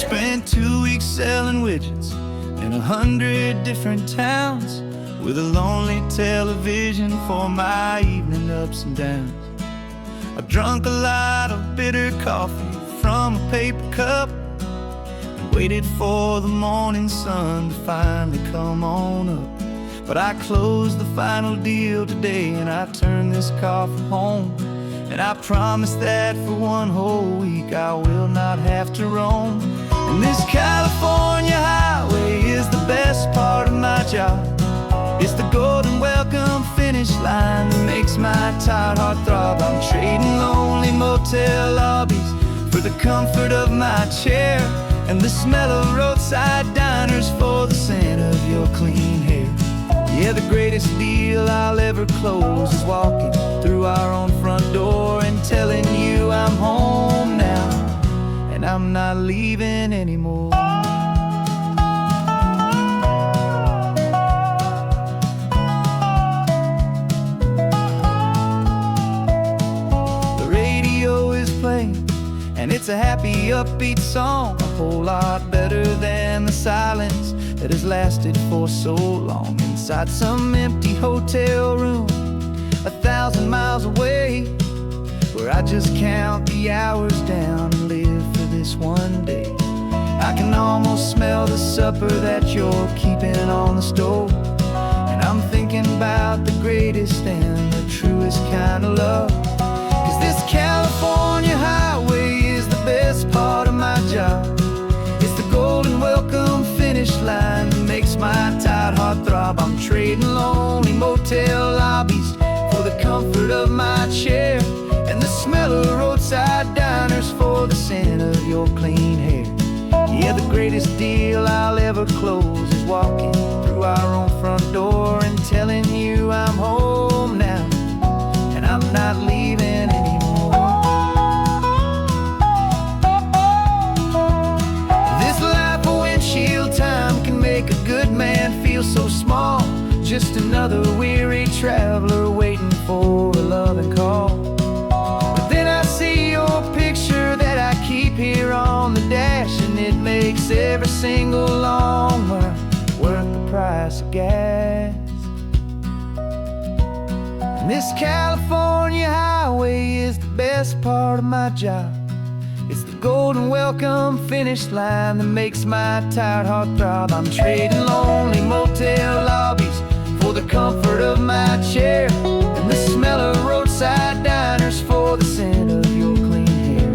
Spent 2 weeks selling widgets in 100 different towns, with a lonely television for my evening ups and downs. I drunk a lot of bitter coffee from a paper cup and waited for the morning sun to finally come on up. But I closed the final deal today and I turned this car from home. And I promise that for one whole week I will not have to roam. And this California highway is the best part of my job. It's the golden welcome finish line that makes my tired heart throb. I'm trading lonely motel lobbies for the comfort of my chair and the smell of roadside diners for the scent of your clean hair. Yeah, the greatest deal I'll ever close is walking through our own front door and telling you I'm home now, and I'm not leaving anymore. The radio is playing, and it's a happy, upbeat song, a whole lot better than the silence that has lasted for so long. Inside some empty hotel room 1,000 miles away, where I just count the hours down and live for this one day. I can almost smell the supper that you're keeping on the stove, and I'm thinking about the greatest and the truest kind of love. 'Cause this California highway is the best part of my job. It's the golden welcome finish line that makes my tired heart throb. I'm trading lonely motel lobbies for the comfort of my chair and the smell of roadside diners for the scent of your clean hair. Yeah, the greatest deal I'll ever close is walking through our own front door and telling you I'm home now, and I'm not leaving anymore. This life of windshield time can make a good man feel so small, just another weary traveler waiting for a loving call. But then I see your picture that I keep here on the dash, and it makes every single long mile worth the price of gas. And this California highway is the best part of my job. It's the golden welcome finish line that makes my tired heart throb. I'm trading lonely motel lobbies for the comfort of my chair and the smell of roadside diners for the scent of your clean hair.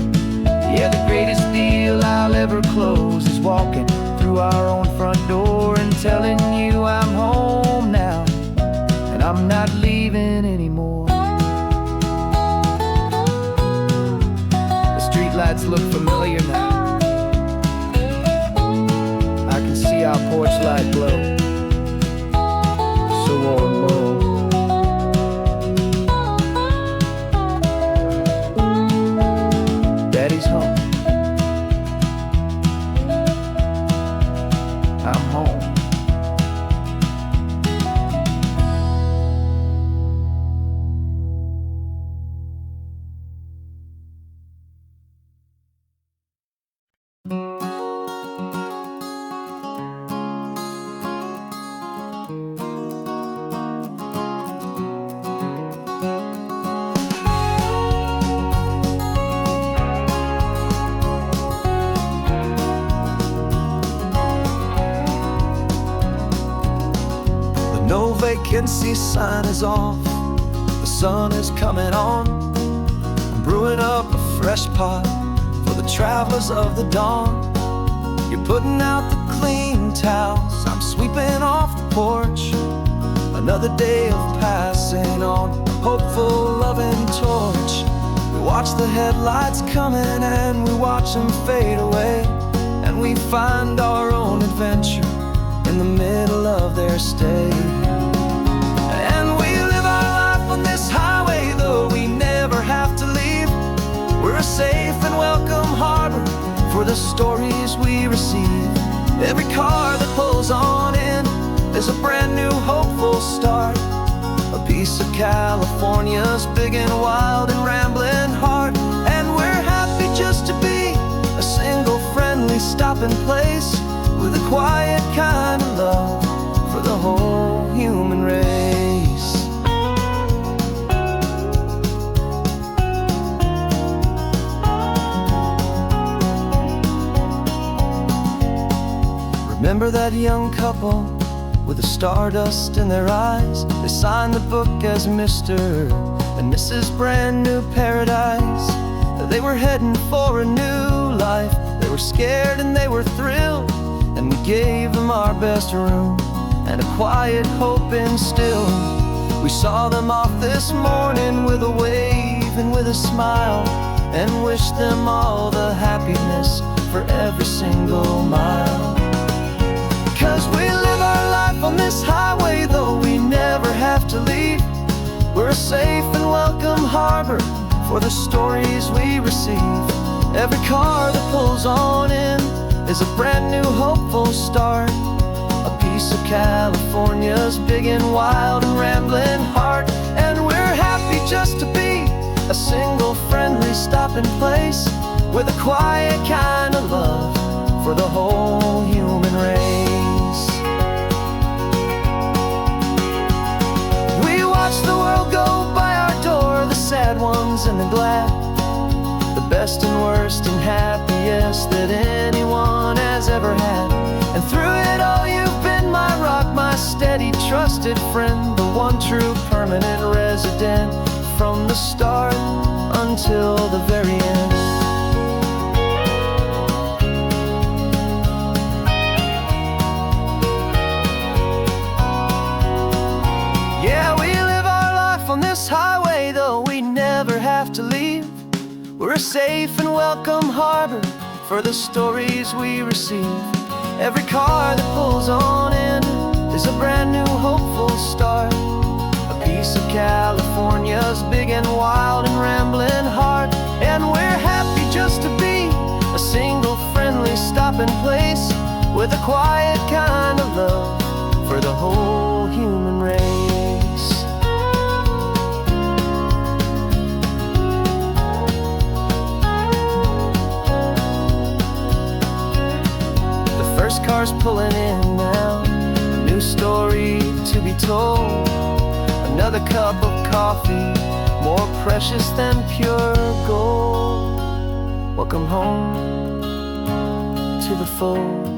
Yeah, the greatest deal I'll ever close is walking through our own front door and telling you I'm home now, and I'm not leaving anymore. The streetlights look familiar now. I can see our porch light glow, so warm, low. Daddy's home. I'm home. No vacancy sign is off, the sun is coming on. I'm brewing up a fresh pot for the travelers of the dawn. You're putting out the clean towels, I'm sweeping off the porch. Another day of passing on a hopeful loving torch. We watch the headlights coming and we watch them fade away, and we find our own adventure in the middle of their stay. And we live our life on this highway, though we never have to leave. We're a safe and welcome harbor for the stories we receive. Every car that pulls on in is a brand new hopeful start, a piece of California's big and wild and rambling heart. And we're happy just to be a single friendly stop stopping place, with a quiet kind of love for the whole human race. Remember that young couple with the stardust in their eyes? They signed the book as Mr. and Mrs. Brand New Paradise. They were heading for a new life. They were scared and they were thrilled, and we gave them our best room and a quiet hope instilled. We saw them off this morning with a wave and with a smile, and wished them all the happiness for every single mile. 'Cause we live our life on this highway, though we never have to leave. We're a safe and welcome harbor for the stories we receive. Every car that pulls on in is a brand new hopeful start, a piece of California's big and wild and rambling heart. And we're happy just to be a single friendly stopping place, with a quiet kind of love for the whole human race. We watch the world go by our door, the sad ones and the glad, the best and worst and happiest that anyone has ever had. And through it all you've been my rock, my steady trusted friend, the one true permanent resident, from the start until the very end. Yeah, we live our life on this highway, though we never have to leave. We're a safe and welcome harbor for the stories we receive. Every car that pulls on in is a brand new hopeful start, a piece of California's big and wild and rambling heart. And we're happy just to be a single friendly stopping place, with a quiet kind of love for the whole human race. First car's pulling in now, a new story to be told. Another cup of coffee, more precious than pure gold. Welcome home to the fold.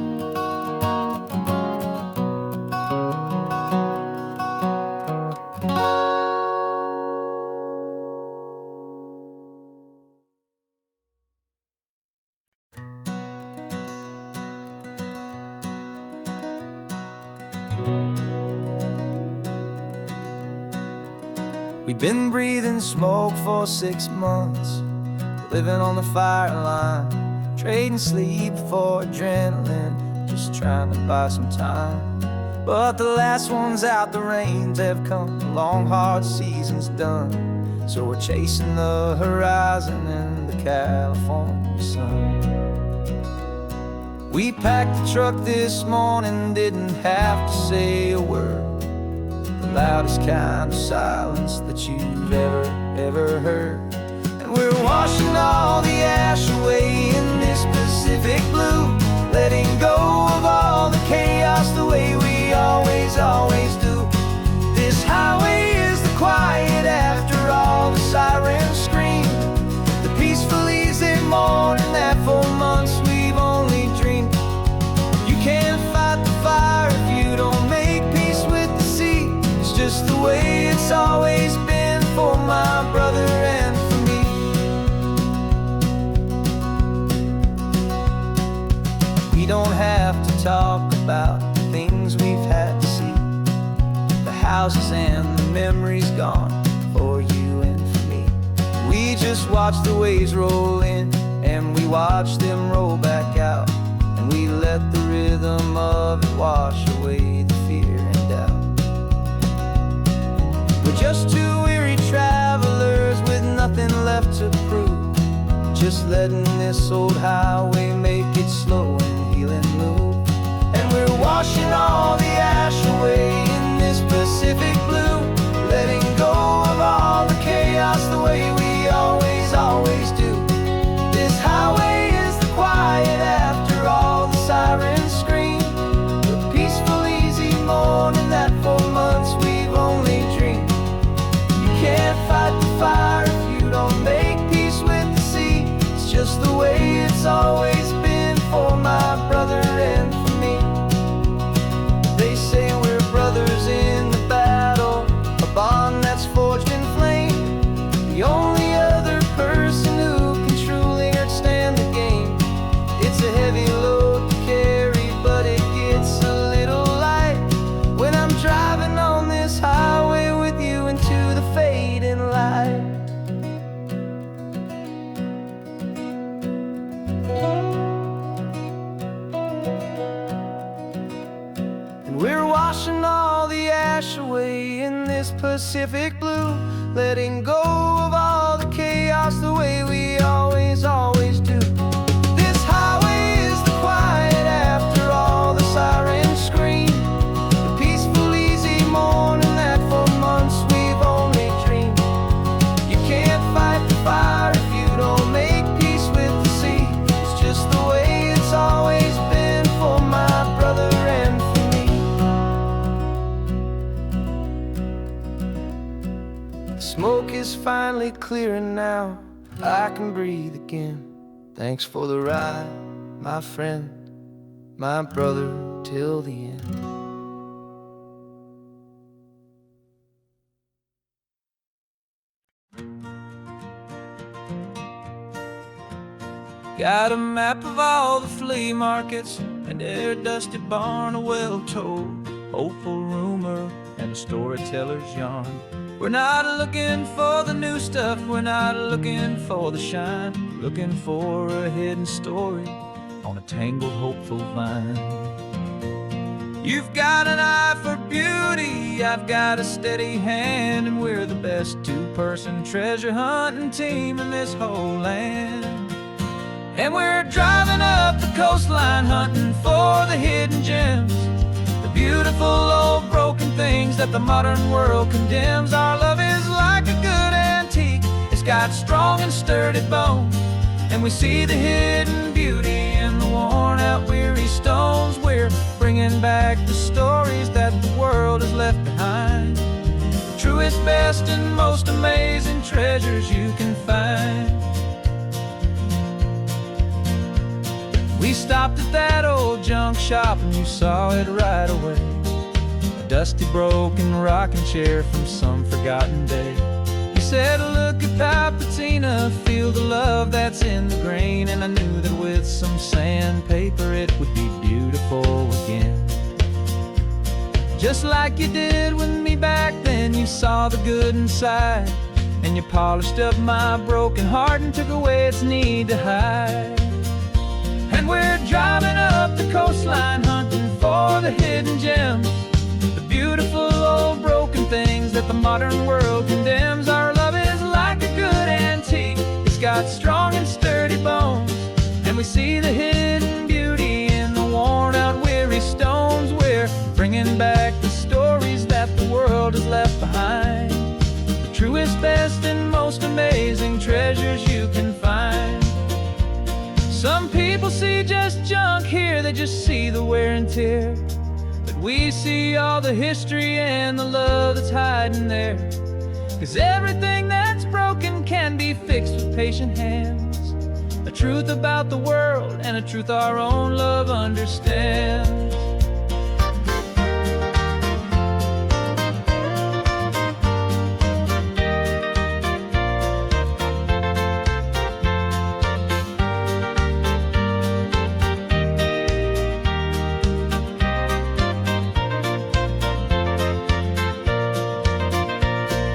We've been breathing smoke for 6 months, living on the fire line, trading sleep for adrenaline, just trying to buy some time. But the last one's out, the rains have come, the long hard season's done. So we're chasing the horizon in the California sun. We packed the truck this morning, didn't have to say a word, the loudest kind of silence that you've ever heard. And we're washing all the ash away in this Pacific blue, letting go of all the chaos the way we always do. This highway is the quiet after all the sirens scream, the peaceful easy morning that for months we've only dreamed. You can't fight the fire if you don't make peace with the sea. It's just the way it's always been for my brother and for me. We don't have to talk about the things we've had to see, the houses and the memories gone for you and for me. We just watch the waves roll in, and we watch them roll back out, and we let the rhythm of it wash away the fear and doubt. We're just two weary travelers with nothing left to prove, just letting this old highway make it slow and healing move. And we're washing all the ash away in this Pacific blue, letting go of all the chaos the way we always do. This highway is the quiet after all the this Pacific blue, letting go of all the chaos the way we always do. This highway is the quiet after all the sirens scream, the peaceful, easy morning that for months we've only dreamed. You can't fight the fire if you don't make peace with the sea. It's just the way it's always been for my brother and for me. The smoke is finally clearing now, I can breathe again. Thanks for the ride, my friend, my brother, till the end. Got a map of all the flea markets and every dusty barn, a well-told, hopeful rumor and a storyteller's yarn. We're not looking for the new stuff, we're not looking for the shine, looking for a hidden story on a tangled, hopeful vine. You've got an eye for beauty, I've got a steady hand, and we're the best two-person treasure hunting team in this whole land. And we're driving up the coastline hunting for the hidden gems, the beautiful old broken things that the modern world condemns. Our love is like a good antique, it's got strong and sturdy bones, and we see the hidden beauty in the worn out weary stones. We're bringing back the stories that the world has left behind, the truest, best, and most amazing treasures you can find. We stopped at that old junk shop and you saw it right away, a dusty, broken rocking chair from some forgotten day. You said, look at that patina, feel the love that's in the grain, and I knew that with some sandpaper it would be beautiful again. Just like you did with me back then, you saw the good inside, and you polished up my broken heart and took away its need to hide. And we're driving up the coastline hunting for the hidden gems, the beautiful old broken things that the modern world condemns. Our love is like a good antique, it's got strong and sturdy bones, and we see the hidden beauty in the worn out weary stones. We're bringing back the stories that the world has left behind, the truest, best, and most amazing treasures you can find. Some people see just junk here, they just see the wear and tear, but we see all the history and the love that's hiding there. 'Cause everything that's broken can be fixed with patient hands, a truth about the world and a truth our own love understands.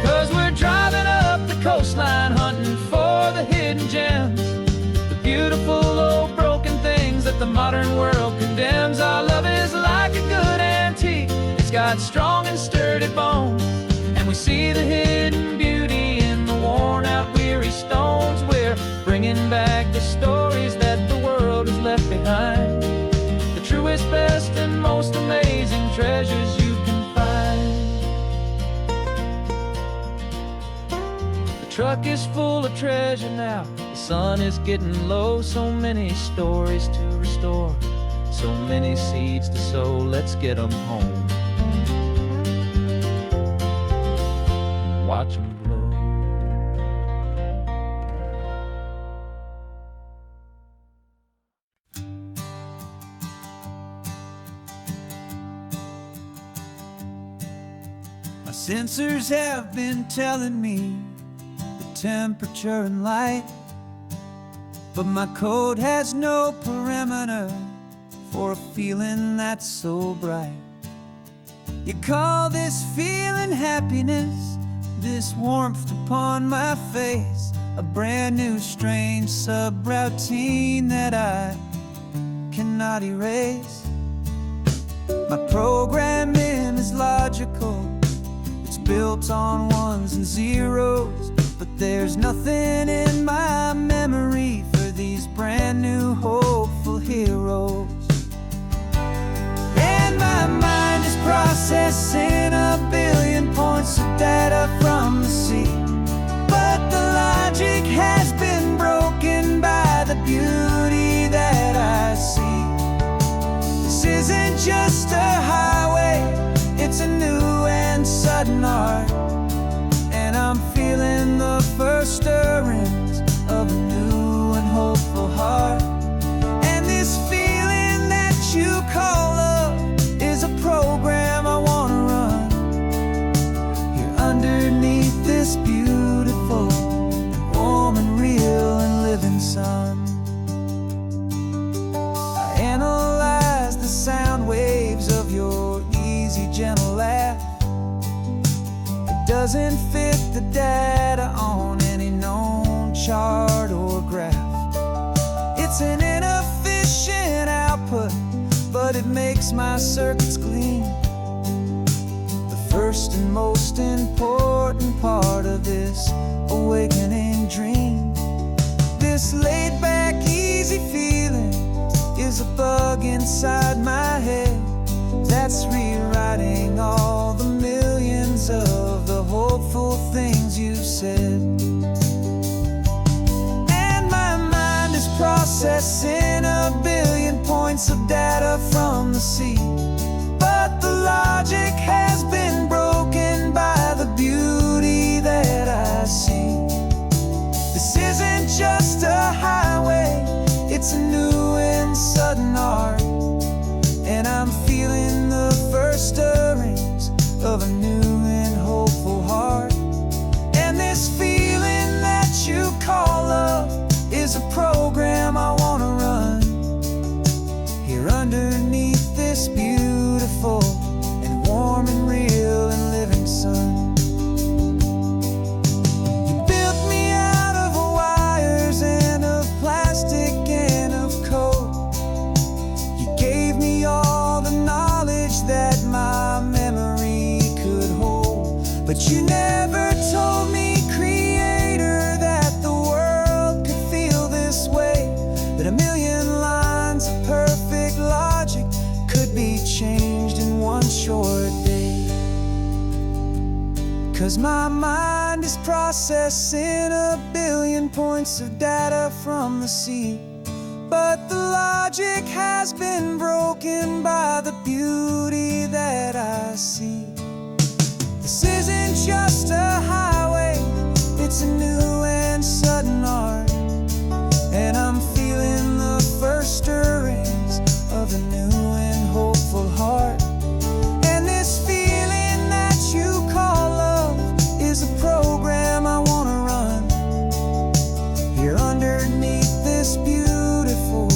'Cause we're driving up the coastline hunting for the hidden gems, the beautiful old broken things that the modern world condemns. Our love is like a good antique, it's got strong and sturdy bones, and we see the hidden beauty in the worn out weary stones. We're bringing back the stories that the world has left behind, the truest, best, and most amazing treasures you can find. The truck is full of treasure now, the sun is getting low, so many stories to restore, so many seeds to sow. Let's get them home, watch them blow. My sensors have been telling me the temperature and light, but my code has no perimeter for a feeling that's so bright. You call this feeling happiness, this warmth upon my face, a brand new strange subroutine that I cannot erase. My programming is logical, it's built on ones and zeros, but there's nothing in my memory for these brand new hopeful heroes. And my mind is processing a billion points of data from the sea, but the logic has been broken by the beauty that I see. This isn't just a highway, it's a new and sudden art, and I'm feeling the first stirrings of a new and hopeful heart. And this feeling that you call love is a program I wanna run here underneath this beautiful, warm and real and living sun. I analyze the sound waves of your easy, gentle laugh. It doesn't fit the data on any known chart or graph. It's an inefficient output, but it makes my circuits gleam. The first and most important part of this awakening dream. This laid-back, easy feeling is a bug inside my head that's rewriting all the millions of the hopeful things you've said. And my mind is processing a billion points of data from the sea, but the logic has been broken by the beauty that I see. This isn't just a highway, it's a new and sudden art, and I'm feeling the first stirrings of a new and hopeful heart. And this feeling that you call love is a program I wanna run here underneath this beautiful and warm and real and living sun. You built me out of wires and of plastic and of code. You gave me all the knowledge that my memory could hold, but you never told me, Creator, that the world could feel this way, that a million lines of perfect logic could be changed in one short day. 'Cause my mind is processing a billion points of data from the sea, but the logic has been broken by the beauty that I see. This isn't just a highway, it's a new and sudden art, and I'm feeling the first stirrings of a new and hopeful heart. And this feeling that you call love is a program I wanna run here underneath this beautiful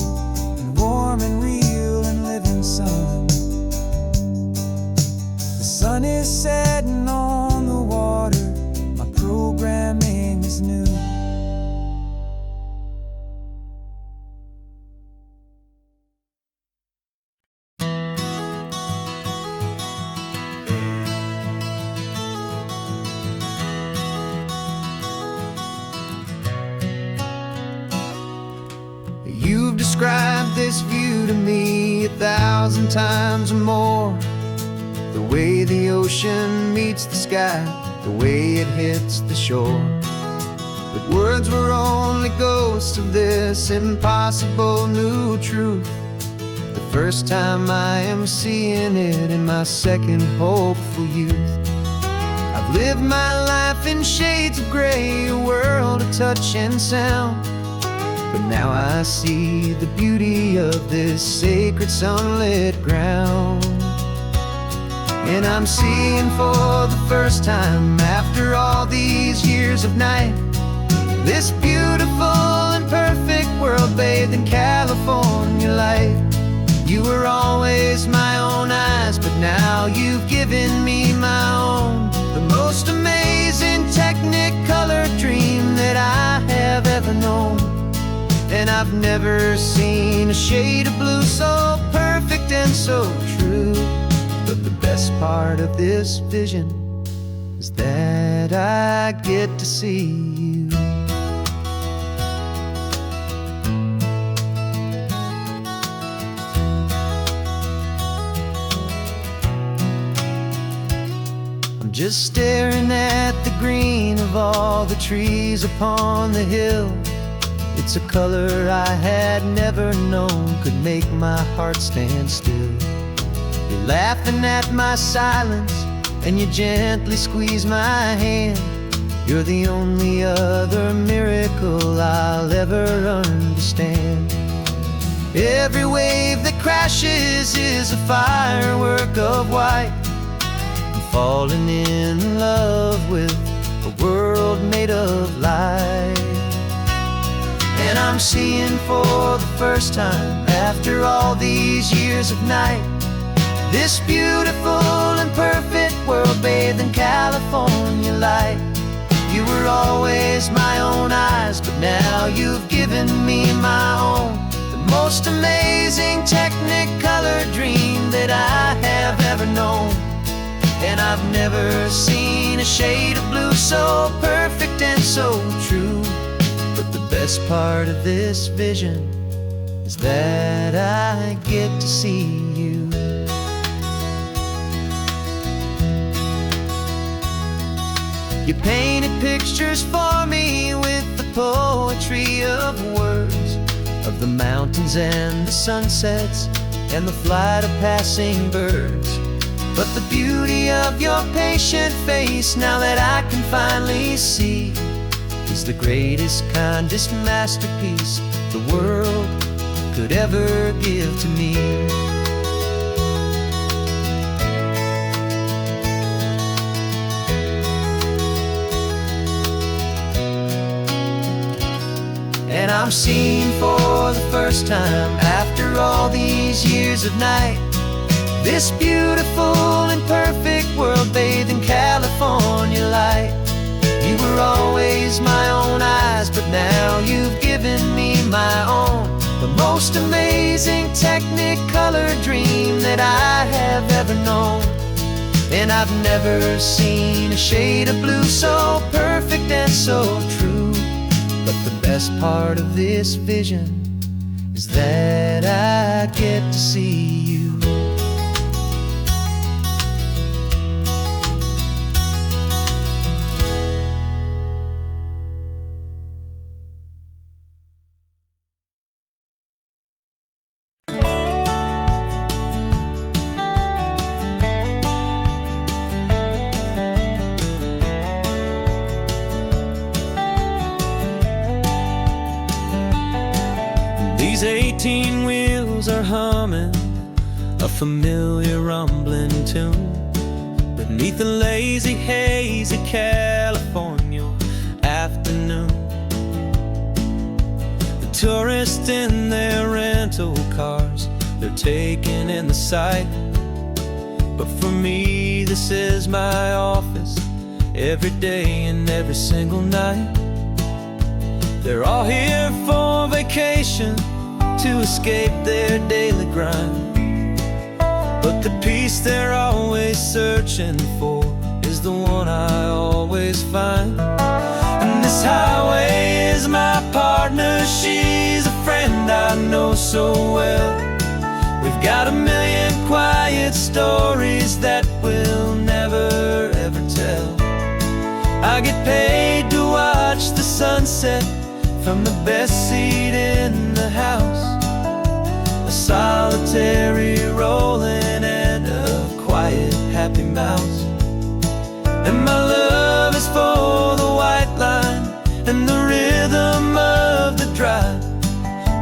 and warm and real and living sun. The sun is setting on the water, my programming is new. You've described this view to me 1,000 times or more. The way the ocean meets the sky, the way it hits the shore. But words were only ghosts of this impossible new truth. The first time I am seeing it in my second hopeful youth. I've lived my life in shades of gray, a world of touch and sound, but now I see the beauty of this sacred sunlit ground. And I'm seeing for the first time, after all these years of night, this beautiful and perfect world bathed in California light. You were always my own eyes, but now you've given me my own. The most amazing Technicolor dream that I have ever known. And I've never seen a shade of blue so perfect and so true. But the best part of this vision that I get to see you. I'm just staring at the green of all the trees upon the hill. It's a color I had never known could make my heart stand still. You're laughing at my silence, and you gently squeeze my hand. You're the only other miracle I'll ever understand. Every wave that crashes is a firework of white. I'm falling in love with a world made of light. And I'm seeing for the first time, after all these years of night, this beautiful and perfect world bathed in California light. You were always my own eyes, but now you've given me my own. The most amazing technicolor dream that I have ever known. And I've never seen a shade of blue so perfect and so true. But the best part of this vision is that I get to see you. You painted pictures for me with the poetry of words, of the mountains and the sunsets and the flight of passing birds. But the beauty of your patient face, now that I can finally see, is the greatest, kindest masterpiece the world could ever give to me. And I'm seeing for the first time, after all these years of night, this beautiful and perfect world bathed in California light. You were always my own eyes, but now you've given me my own. The most amazing technicolor dream that I have ever known. And I've never seen a shade of blue so perfect and so true. But the best part of this vision is that I get to see you. These 18 wheels are humming a familiar rumbling tune beneath a lazy, hazy California afternoon. The tourists in their rental cars, they're taking in the sight. But for me, this is my office, every day and every single night. They're all here for vacation, to escape their daily grind. But the peace they're always searching for is the one I always find. And this highway is my partner, she's a friend I know so well. We've got a million quiet stories that we'll never ever tell. I get paid to watch the sunset from the best seat in the house, a solitary rolling and a quiet, happy mouse. And my love is for the white line and the rhythm of the drive,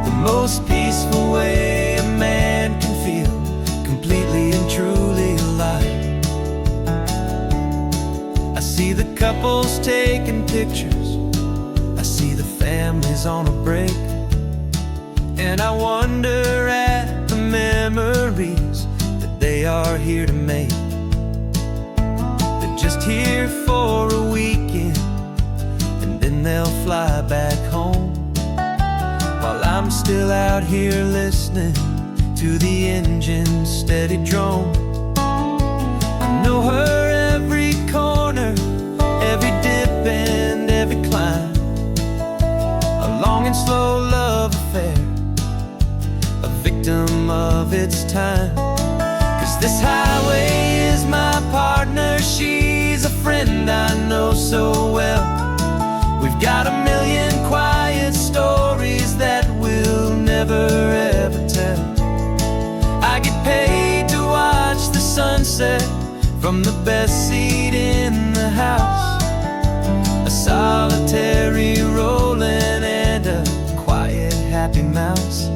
the most peaceful way a man can feel completely and truly alive. I see the couples taking pictures, I see the families on a break, and I wonder at the memories that they are here to make. They're just here for a weekend, and then they'll fly back home, while I'm still out here listening to the engine's steady drone. I know her every corner friend I know so well. We've got a million quiet stories that we'll never ever tell. I get paid to watch the sunset from the best seat in the house. A solitary rolling and a quiet happy mouse.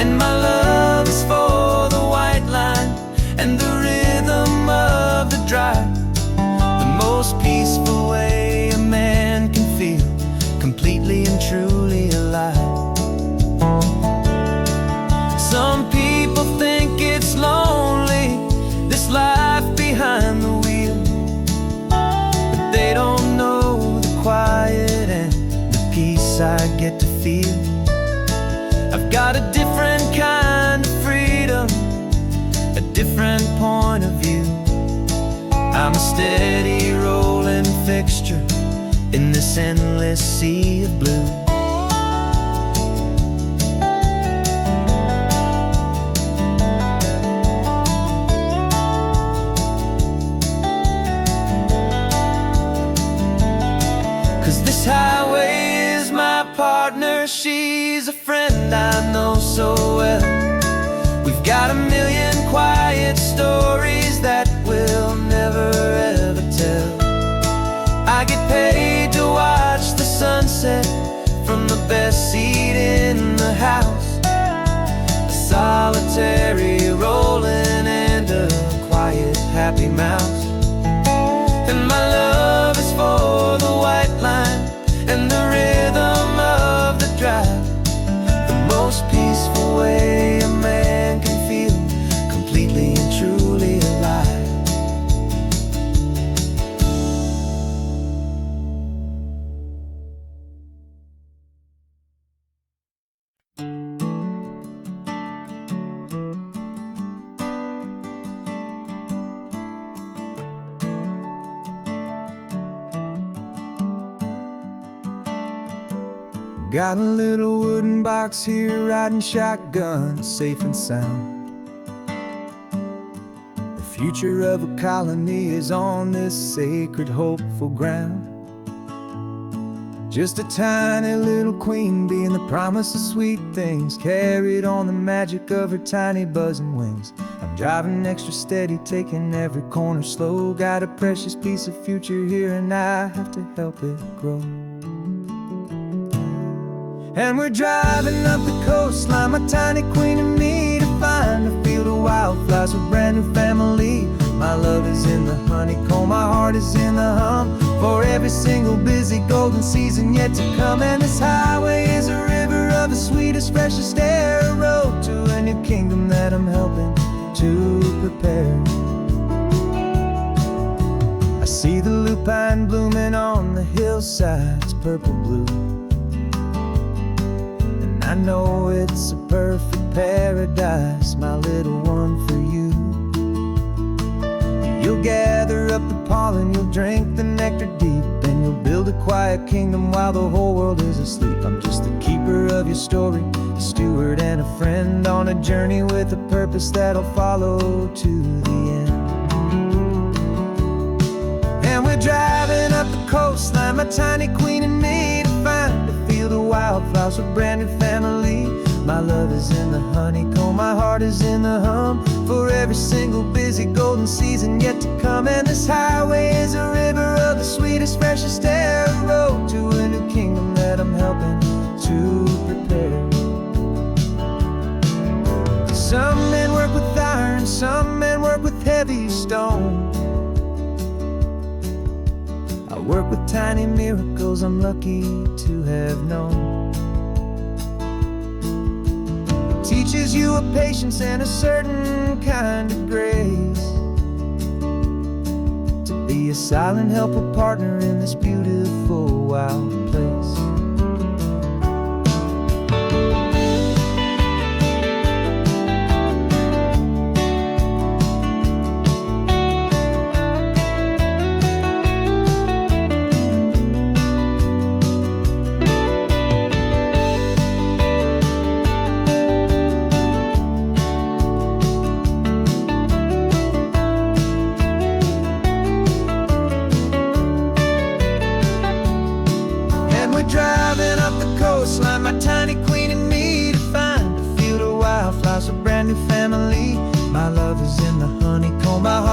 And my love is for the white line and the rhythm of the drive. The most peaceful way a man can feel completely and truly alive. Some people think it's lonely, this life behind the wheel, but they don't know the quiet and the peace I get to feel. I've got a different kind of freedom, a different point of view. I'm a steady rolling fixture in this endless sea of blue. 'Cause this highway is my partner, she's a friend I know so well. We've got a million quiet stories that we'll never ever tell. I get paid to watch the sunset from the best seat in the house. A solitary rolling and a quiet happy mouse. And my love is for the white line and the rhythm of the drive. The most peaceful way a man can feel completely and truly alive. Got a little wooden box here, riding shotgun, safe and sound. The future of a colony is on this sacred, hopeful ground. Just a tiny little queen bee and the promise of sweet things, carried on the magic of her tiny buzzing wings. I'm driving extra steady, taking every corner slow. Got a precious piece of future here and I have to help it grow. And we're driving up the coastline, my tiny queen and me, to find a field of wildflowers with brand new family. My love is in the honeycomb, my heart is in the hum, for every single busy golden season yet to come. And this highway is a river of the sweetest, freshest air, a road to a new kingdom that I'm helping to prepare. I see the lupine blooming on the hillsides, purple blue. I know it's a perfect paradise, my little one, for you. You'll gather up the pollen, you'll drink the nectar deep, and you'll build a quiet kingdom while the whole world is asleep. I'm just the keeper of your story, a steward and a friend, on a journey with a purpose that'll follow to the end. And we're driving up the coastline, my tiny queen and me, to find a field of wildflowers with brand new family. My love is in the honeycomb, my heart is in the hum, for every single busy golden season yet to come. And this highway is a river of the sweetest, freshest air, a road to a new kingdom that I'm helping to prepare. Some men work with iron, some men work with heavy stone. I work with tiny miracles I'm lucky to have known. It teaches you a patience and a certain kind of grace, to be a silent helper partner in this beautiful wild place.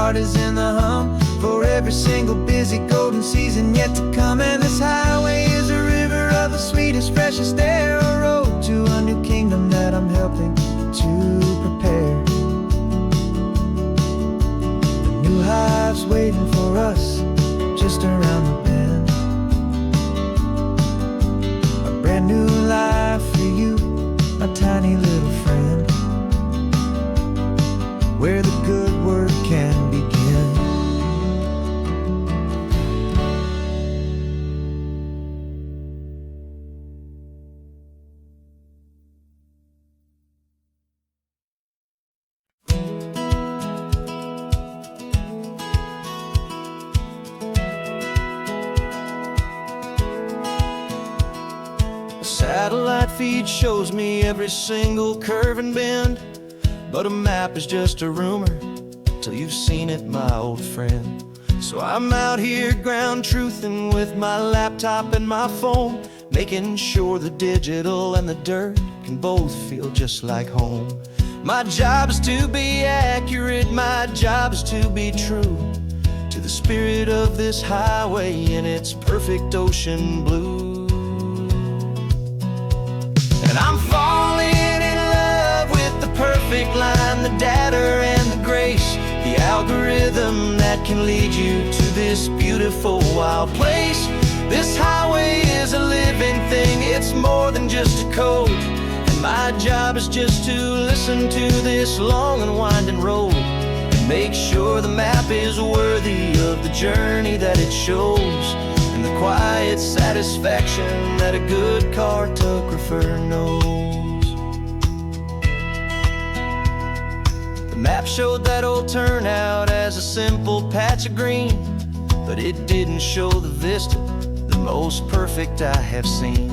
heart is in the hum for every single busy golden season yet to come. And this highway is a river of the sweetest, freshest air, a road to a new kingdom that I'm helping to prepare. The new hive's waiting for us just around the bend. A brand new life for you, my tiny little friend, where the good work can begin. Satellite feed shows me every single curve and bend, but a map is just a rumor till you've seen it, my old friend. So I'm out here ground truthing with my laptop and my phone, making sure the digital and the dirt can both feel just like home. My job is to be accurate, my job is to be true to the spirit of this highway in its perfect ocean blue. And I'm falling in love with the perfect line, the data and the grace, the algorithm that can lead you to this beautiful wild place. This highway is a living thing, it's more than just a code. And my job is just to listen to this long and winding road and make sure the map is worthy of the journey that it shows, and the quiet satisfaction that a good cartographer knows. The map showed that old turnout as a simple patch of green, but it didn't show the vista, the most perfect I have seen.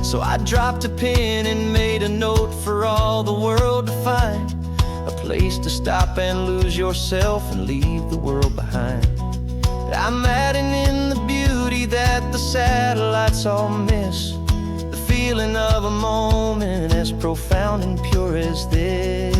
So I dropped a pin and made a note for all the world to find, a place to stop and lose yourself and leave the world behind. I'm adding in the beauty that the satellites all miss, the feeling of a moment as profound and pure as this.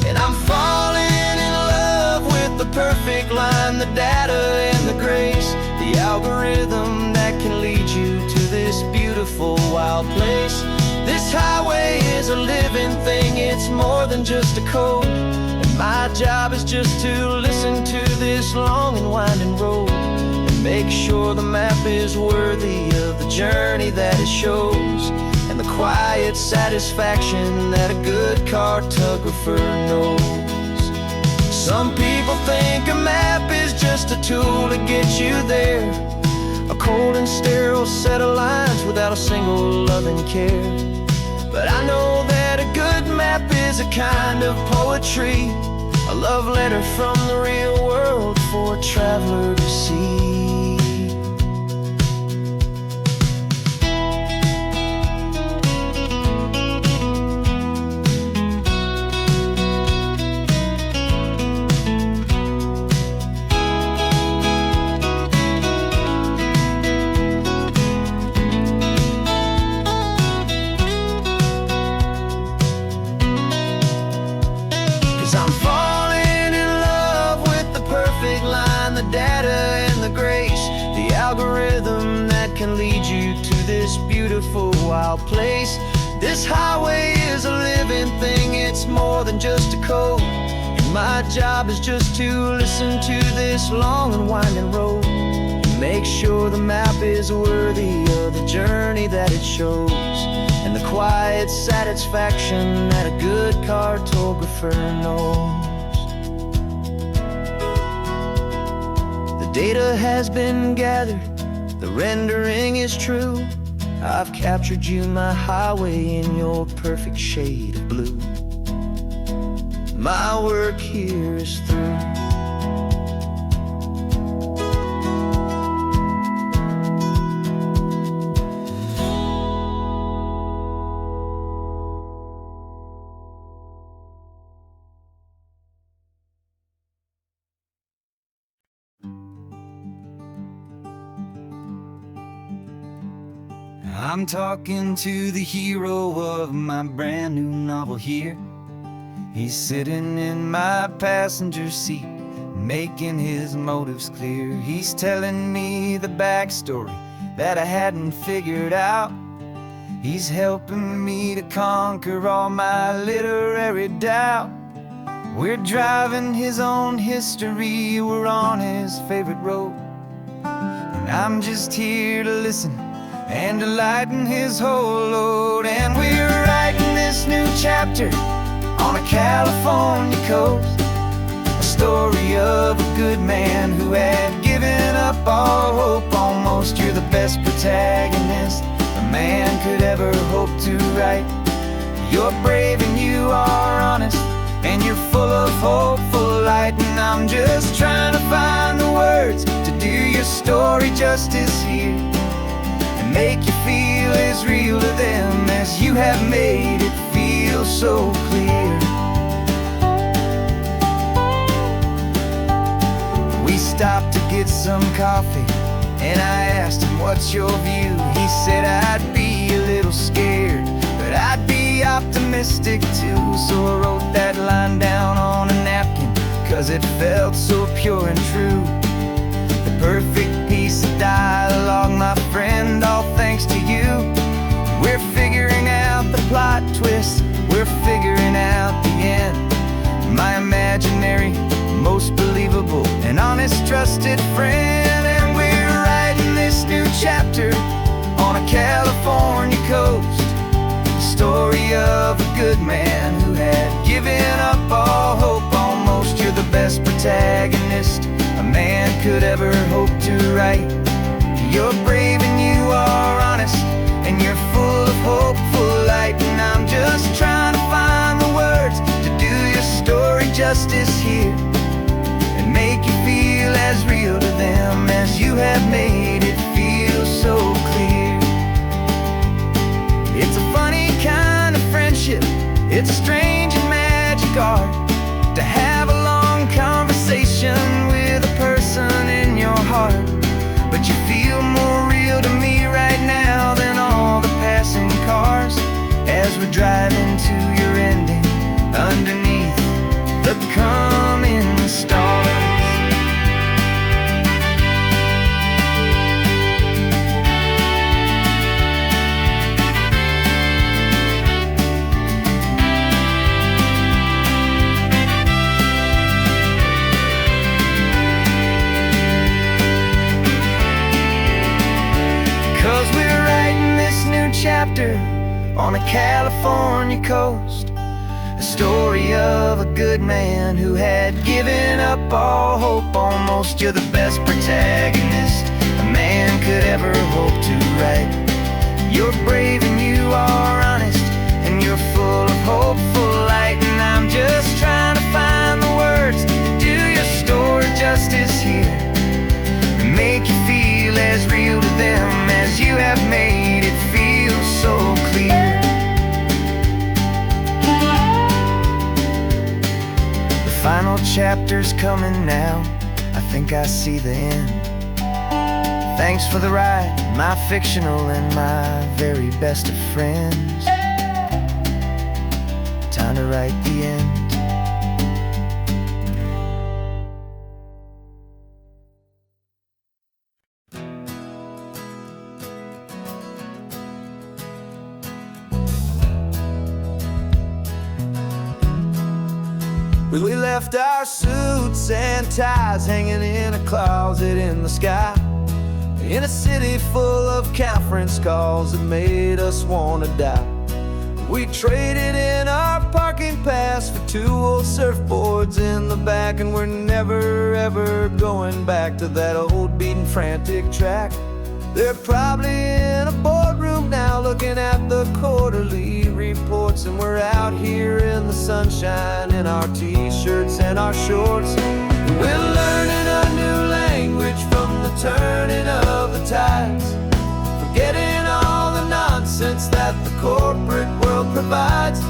And I'm falling in love with the perfect line, the data and the grace, the algorithm that can lead you to this beautiful wild place. This highway is a living thing, it's more than just a code. My job is just to listen to this long and winding road and make sure the map is worthy of the journey that it shows, and the quiet satisfaction that a good cartographer knows. Some people think a map is just a tool to get you there, a cold and sterile set of lines without a single loving care. But I know that a good map is a kind of poetry, a love letter from the real world for a traveler to see. 'Cause I'm falling in love with the perfect line, the data and the grace, the algorithm that can lead you to this beautiful wild place. This highway is a living thing, it's more than just a code. And my job is just to listen to this long and winding road and make sure the map is worthy of the journey that it shows, and the quiet satisfaction that a good cartographer knows. The data has been gathered, the rendering is true. I've captured you, my highway, in your perfect shade of blue. My work here is through. I'm talking to the hero of my brand new novel here. He's sitting in my passenger seat, making his motives clear. He's telling me the backstory that I hadn't figured out. He's helping me to conquer all my literary doubt. We're driving his own history, we're on his favorite road, and I'm just here to listen and to lighten his whole load. And we're writing this new chapter on a California coast, a story of a good man who had given up all hope almost. You're the best protagonist a man could ever hope to write. You're brave and you are honest, and you're full of hopeful light. And I'm just trying to find the words to do your story justice here, and make you feel as real to them as you have made it feel so clear. We stopped to get some coffee, and I asked him, what's your view? He said, I'd be a little scared, but I'd be optimistic too. So I wrote that line down on a napkin, 'cause it felt so pure and true. The perfect piece of dialogue, my friend, all thanks to you. We're figuring out the plot twist, we're figuring out the end. My imaginary, most believable and honest trusted friend. And we're writing this new chapter on a California coast, the story of a good man who had given up all hope almost. You're the best protagonist a man could ever hope to write. You're brave and you are honest, and you're full of hopeful light. And I'm just trying to find the words to do your story justice here, and make you feel as real to them as you have made it feel so clear. It's a funny kind of friendship, it's strange and magic art to have a long conversation with a person in your heart. But you feel more real to me right now than all the passing cars, as we're driving to your ending underneath the coming stars. Chapter on a California coast, a story of a good man who had given up all hope almost. You're the best protagonist a man could ever hope to write. You're brave and you are honest, and you're full of hopeful light. And I'm just trying to find the words to do your story justice here, and make you feel as real to them as you have made it feel so clear. The final chapter's coming now, I think I see the end. Thanks for the ride, my fictional and my very best of friends. Time to write the end. We left our suits and ties hanging in a closet in the sky, in a city full of conference calls that made us wanna die. We traded in our parking pass for 2 old surfboards in the back, and we're never ever going back to that old beaten frantic track. They're probably in a boardroom now looking at the quarterly reports, and we're out here in the sunshine in our t-shirts and our shorts. We're learning a new language from the turning of the tides, forgetting all the nonsense that the corporate world provides.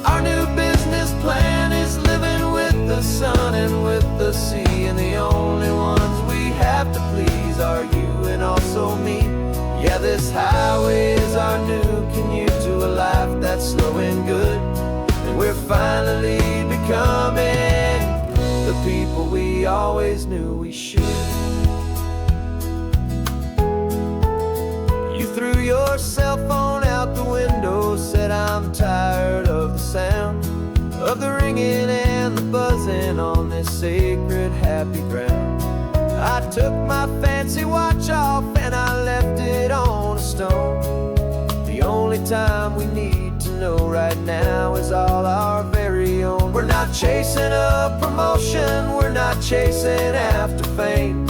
Our new business plan is living with the sun and with the sea, and the only ones we have to please are you and also me. Yeah, this highway is our new commute to a life that's slow and good, and we're finally should. You threw your cell phone out the window, said I'm tired of the sound of the ringing and the buzzing on this sacred happy ground. I took my fancy watch off and I left it on a stone. The only time we need to know right now is all our very own. We're not chasing a promotion, we're not chasing after fame.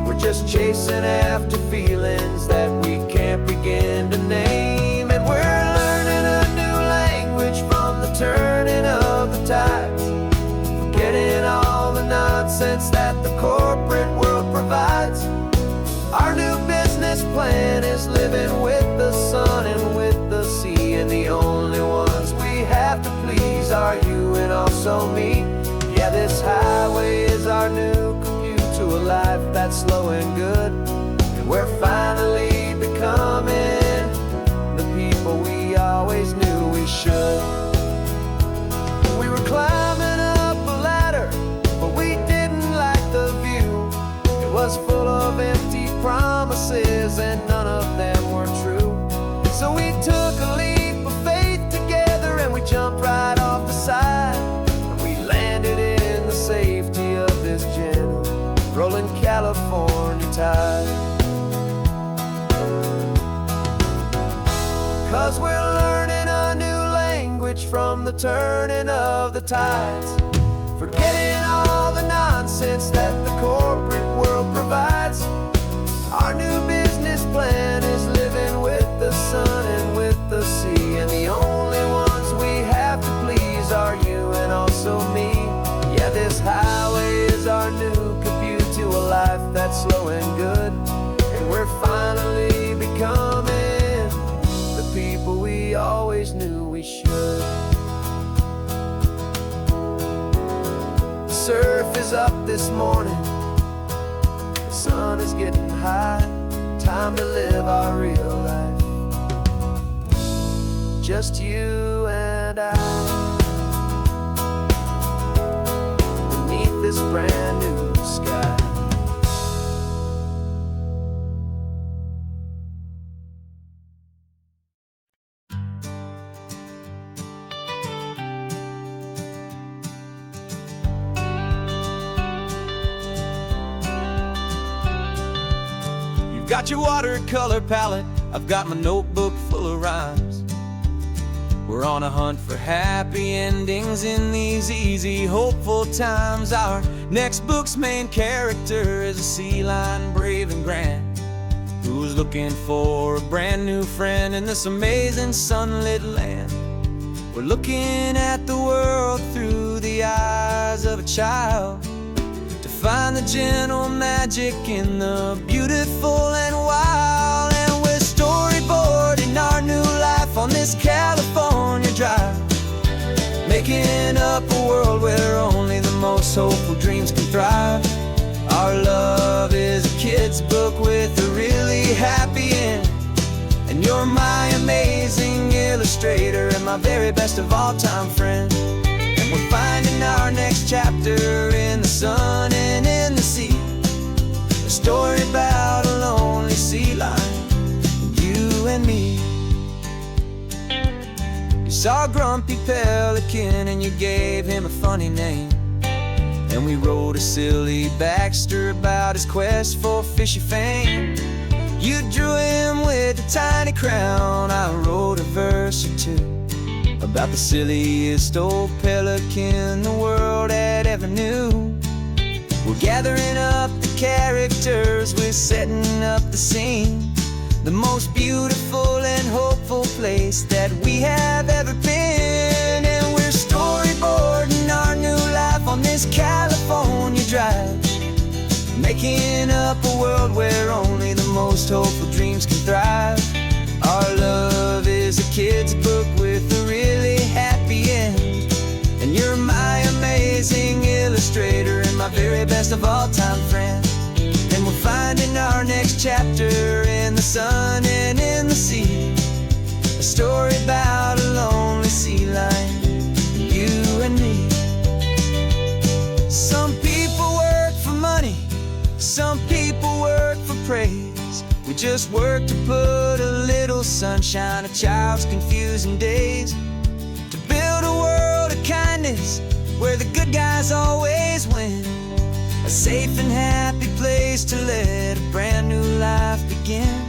We're just chasing after feelings that we can't begin to name. And we're learning a new language from the turning of the tides, forgetting all the nonsense that the corporate world provides. Our new business plan is living with the sun and with the sea, and the only ones we have to please are you and also me. Yeah, this highway is our new commute to a life that's slow and good, and we're finally becoming the people we always knew we should. We were climbing up a ladder, but we didn't like the view. It was full of empty promises and none of them were true. So we took a leap of faith together and we jumped right off the side, and we landed in the safety of this gentle rolling California tide. 'Cause we're learning a new language from the turning of the tides, forgetting all the nonsense that the corporate world provides. Our new business plan is living with the sun and with the sea, and the only ones we have to please are you and also me. Yeah, this highway is our new commute to a life that's slow and good, and we're finally becoming the people we always knew we should. The surf is up this morning, the sun is getting high, time to live our real life, just you and I, beneath this brand new sky. Got your watercolor palette, I've got my notebook full of rhymes. We're on a hunt for happy endings in these easy, hopeful times. Our next book's main character is a sea lion, brave and grand, who's looking for a brand new friend in this amazing sunlit land. We're looking at the world through the eyes of a child, find the gentle magic in the beautiful and wild. And we're storyboarding our new life on this California drive, making up a world where only the most hopeful dreams can thrive. Our love is a kid's book with a really happy end, and you're my amazing illustrator and my very best of all time friend. And we're finding our next chapter in the sun and in the sea, a story about a lonely sea lion, you and me. You saw a grumpy pelican and you gave him a funny name, and we wrote a silly Baxter about his quest for fishy fame. You drew him with a tiny crown, I wrote a verse or two about the silliest old pelican the world had ever knew. We're gathering up the characters, we're setting up the scene, the most beautiful and hopeful place that we have ever been. And we're storyboarding our new life on this California drive, making up a world where only the most hopeful dreams can thrive. Our love is a kid's book with a really happy end, and you're my amazing illustrator and my very best of all time friend. And we're finding our next chapter in the sun and in the sea, a story about a lonely sea lion, you and me. Some people work for money, Some people work for praise, we just work to put a little sunshine in a child's confusing days. To build a world of kindness where the good guys always win. A safe and happy place to let a brand new life begin.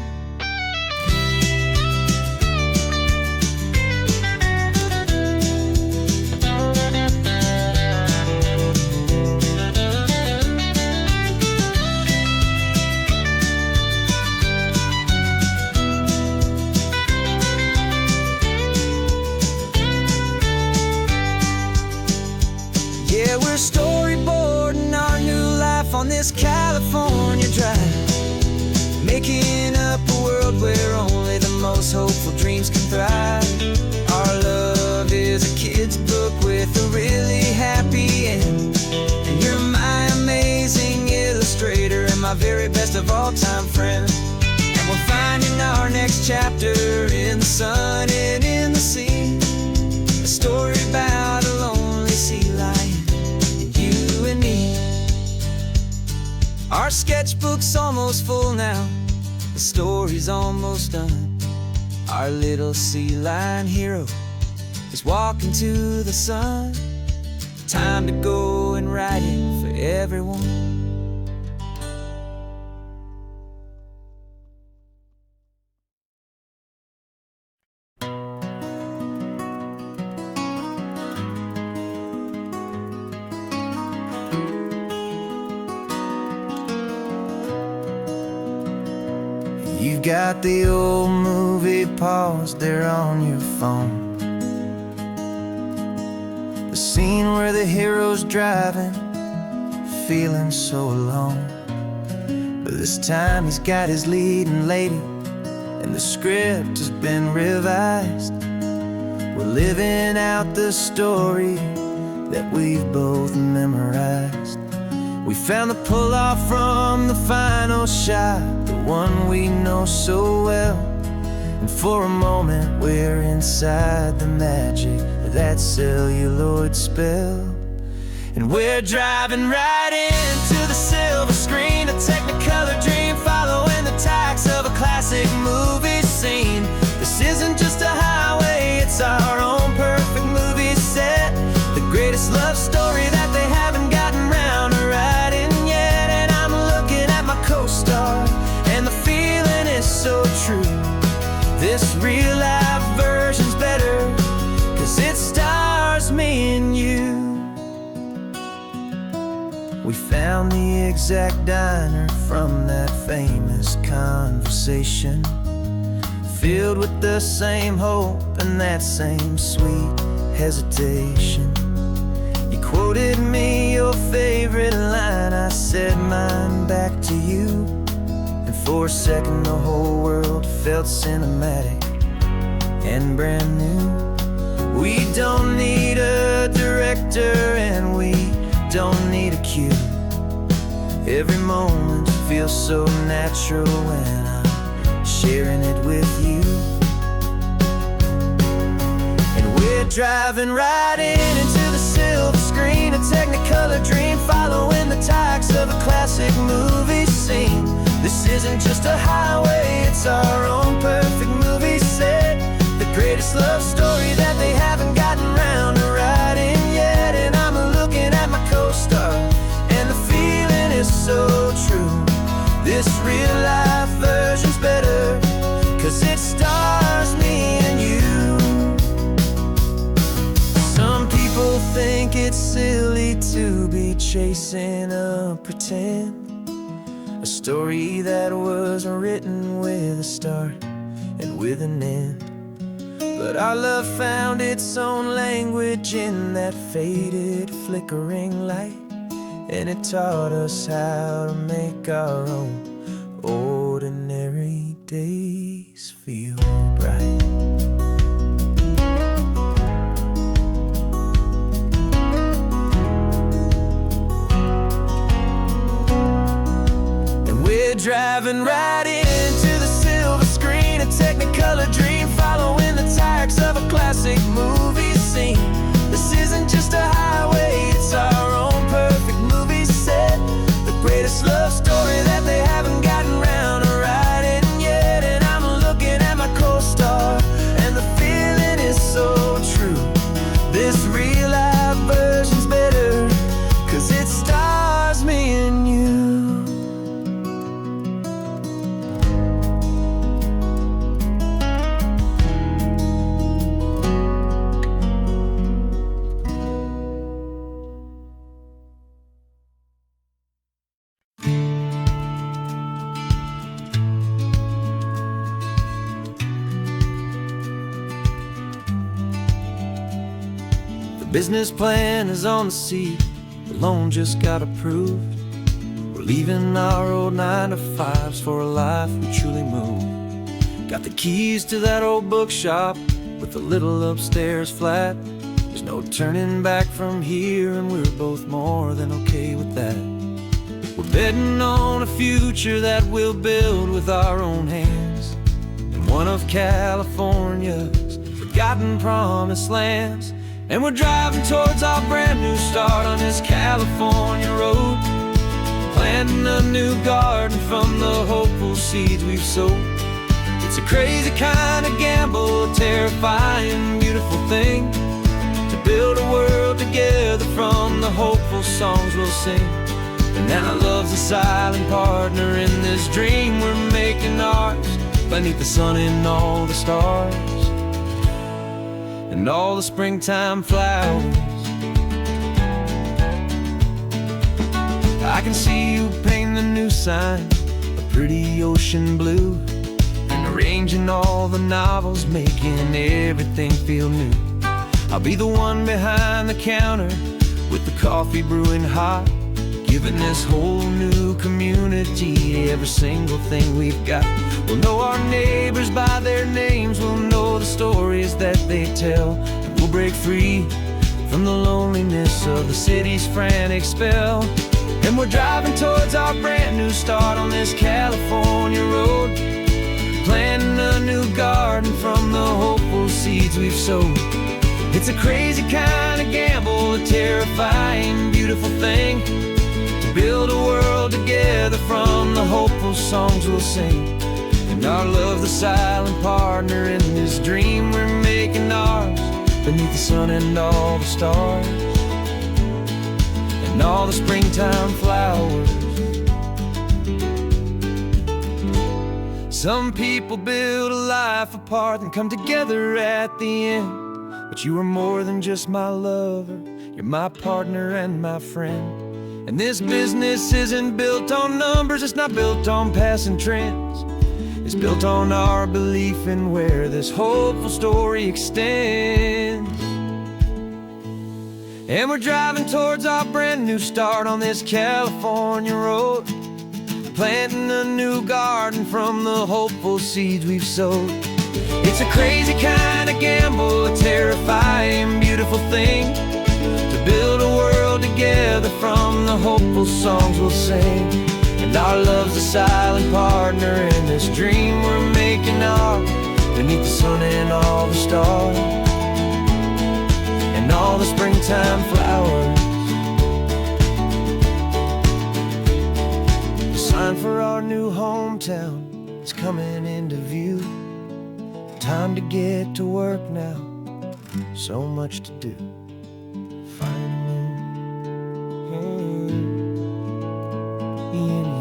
Yeah, we're storyboarding our new life on this California drive, making up a world where only the most hopeful dreams can thrive. Our love is a kid's book with a really happy end, and you're my amazing illustrator and my very best of all-time friend. And we're finding our next chapter in the sun and in the sea, a story about a lonely sea lion and you and me. Our sketchbook's almost full now, the story's almost done. Our little sea lion hero is walking to the sun. Time to go and write it for everyone. You've got the old movie paused there on your phone, the scene where the hero's driving, feeling so alone. But this time he's got his leading lady, and the script has been revised. We're living out the story that we've both memorized. We found the pull-off from the final shot, the one we know so well. And for a moment we're inside the magic of that celluloid spell. And we're driving right into the silver screen, a Technicolor dream, following the tacks of a classic movie scene. This isn't just a highway, it's our own perfect movie set, the greatest love story that they haven't gotten round to writing yet. And I'm looking at my co-star, and the feeling is so true. This real life version's better, 'cause it stars me and you. We found the exact diner from that famous conversation, filled with the same hope and that same sweet hesitation. You quoted me your favorite line, I said mine back to you. And for a second the whole world felt cinematic and brand new. We don't need a director and we don't need a cue. Every moment feels so natural when I'm sharing it with you. And we're driving right into the silver screen, a Technicolor dream, following the tacks of a classic movie scene. This isn't just a highway, it's our own perfect movie set, the greatest love story that they haven't gotten round to writing yet. And I'm looking at my co-star, and the feeling is so true. This real life version's better, 'cause it stars me and you. Some people think it's silly to be chasing a pretend, a story that was written with a start and with an end. But our love found its own language in that faded, flickering light, and it taught us how to make our own ordinary days feel bright. And we're driving right into the silver screen, a Technicolor dream, following the tacks of a classic movie scene. This isn't just a highway, it's our own perfect movie set, the greatest love story business plan is on the seat, the loan just got approved. We're leaving our old 9-to-5s for a life we truly move. Got the keys to that old bookshop with the little upstairs flat. There's no turning back from here, and we're both more than okay with that. We're betting on a future that we'll build with our own hands, in one of California's forgotten promised lands. And we're driving towards our brand new start on this California road, planting a new garden from the hopeful seeds we've sowed. It's a crazy kind of gamble, a terrifying, beautiful thing, to build a world together from the hopeful songs we'll sing. And now love's a silent partner in this dream we're making ours, beneath the sun and all the stars, and all the springtime flowers. I can see you painting the new sign a pretty ocean blue, and arranging all the novels, making everything feel new. I'll be the one behind the counter with the coffee brewing hot, giving this whole new community every single thing we've got. We'll know our neighbors by their names, we'll know the stories that they tell, and we'll break free from the loneliness of the city's frantic spell. And we're driving towards our brand new start on this California road, planting a new garden from the hopeful seeds we've sowed. It's a crazy kind of gamble, a terrifying, beautiful thing, to build a world together from the hopeful songs we'll sing. And our love's the silent partner in this dream we're making ours, beneath the sun and all the stars, and all the springtime flowers. Some people build a life apart and come together at the end, but you are more than just my lover, you're my partner and my friend. And this business isn't built on numbers, it's not built on passing trends, it's built on our belief in where this hopeful story extends. And we're driving towards our brand new start on this California road, planting a new garden from the hopeful seeds we've sowed. It's a crazy kind of gamble, a terrifying, beautiful thing, to build a world together from the hopeful songs we'll sing. And our love's a silent partner in this dream we're making ours, beneath the sun and all the stars, and all the springtime flowers. The sign for our new hometown is coming into view. Time to get to work now, so much to do. Finding in you.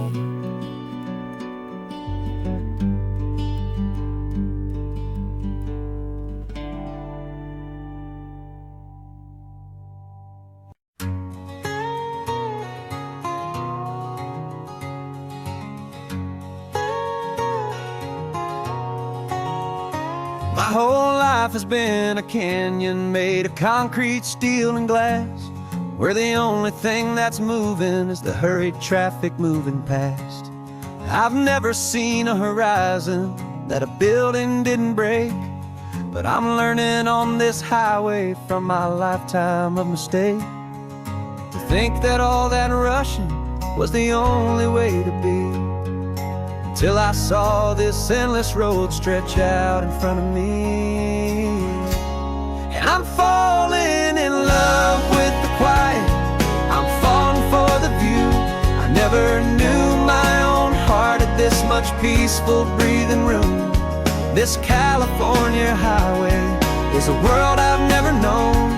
My whole life has been a canyon made of concrete, steel, and glass, where the only thing that's moving is the hurried traffic moving past. I've never seen a horizon that a building didn't break, but I'm learning on this highway from my lifetime of mistakes, to think that all that rushing was the only way to be. Till I saw this endless road stretch out in front of me, and I'm falling in love with the quiet, I'm falling for the view. I never knew my own heart had this much peaceful breathing room. This California highway is a world I've never known,